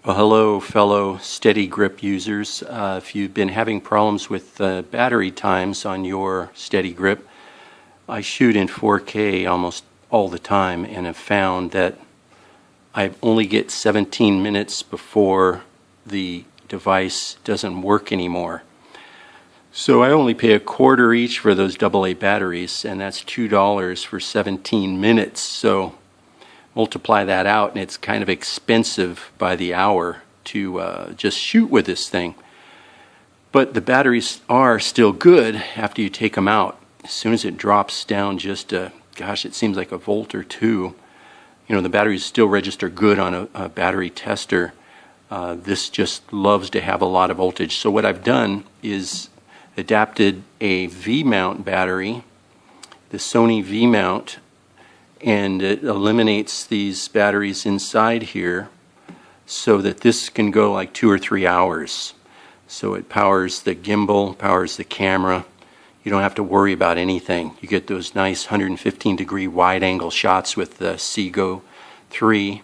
Well, hello, fellow STEADYGRIP users. If you've been having problems with battery times on your STEADYGRIP, I shoot in 4K almost all the time and have found that I only get 17 minutes before the device doesn't work anymore. So I only pay $1/4 each for those AA batteries, and that's $2 for 17 minutes. So multiply that out, and it's kind of expensive by the hour to just shoot with this thing. But the batteries are still good after you take them out. As soon as it drops down just gosh, it seems like a volt or two, you know, the batteries still register good on a battery tester. This just loves to have a lot of voltage. So what I've done is adapted a V-mount battery, the Sony V-mount, and it eliminates these batteries inside here so that this can go like 2 or 3 hours. So it powers the gimbal, powers the camera. You don't have to worry about anything. You get those nice 115-degree wide-angle shots with the Seago 3,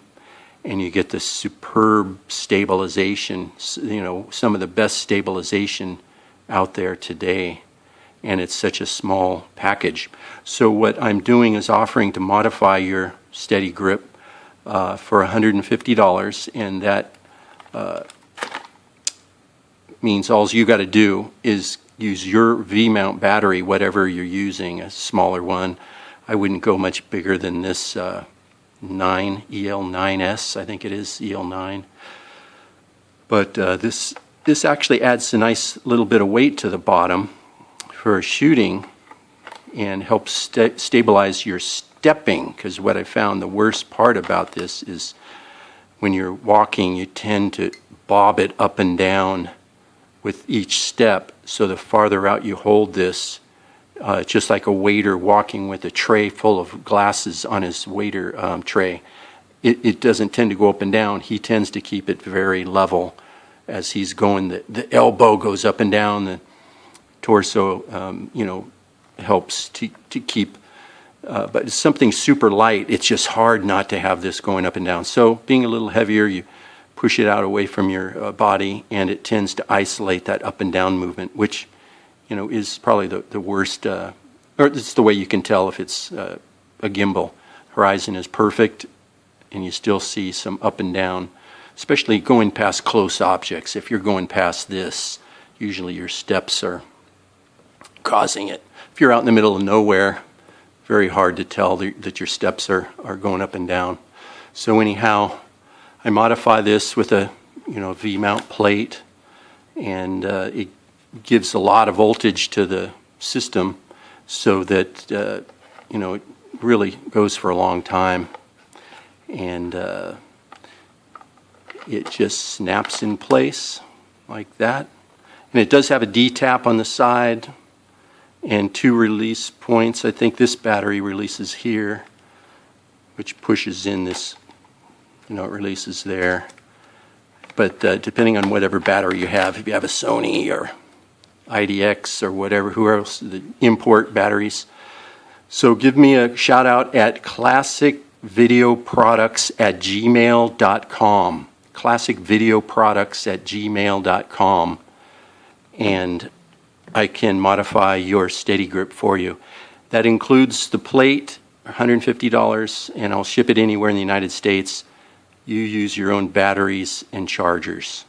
and you get the superb stabilization, you know, some of the best stabilization out there today. And it's such a small package. So what I'm doing is offering to modify your STEADYGRIP for $150, and that means all you got to do is use your V-mount battery, whatever you're using, a smaller one. I wouldn't go much bigger than this EL9S, I think it is, EL9. But this actually adds a nice little bit of weight to the bottom for shooting and helps stabilize your stepping, because what I found the worst part about this is when you're walking you tend to bob it up and down with each step. So the farther out you hold this, just like a waiter walking with a tray full of glasses on his waiter tray, it doesn't tend to go up and down. He tends to keep it very level as he's going. The elbow goes up and down, the torso, you know, helps to keep, but it's something super light. It's just hard not to have this going up and down. So being a little heavier, you push it out away from your body, and it tends to isolate that up and down movement, which, you know, is probably the worst, or it's the way you can tell if it's a gimbal. Horizon is perfect, and you still see some up and down, especially going past close objects. If you're going past this, usually your steps are causing it. If you're out in the middle of nowhere, very hard to tell that your steps are going up and down. So anyhow, I modify this with a V-mount plate, and it gives a lot of voltage to the system so that you know, it really goes for a long time, and it just snaps in place like that. And it does have a D-tap on the side and 2 release points. I think this battery releases here, which pushes in this, you know, it releases there. But depending on whatever battery you have, if you have a Sony or IDX or whatever, who else, the import batteries. So give me a shout out at classicvideoproducts@gmail.com. classicvideoproducts@gmail.com, and I can modify your STEADYGRIP for you. That includes the plate, $150, and I'll ship it anywhere in the United States. You use your own batteries and chargers.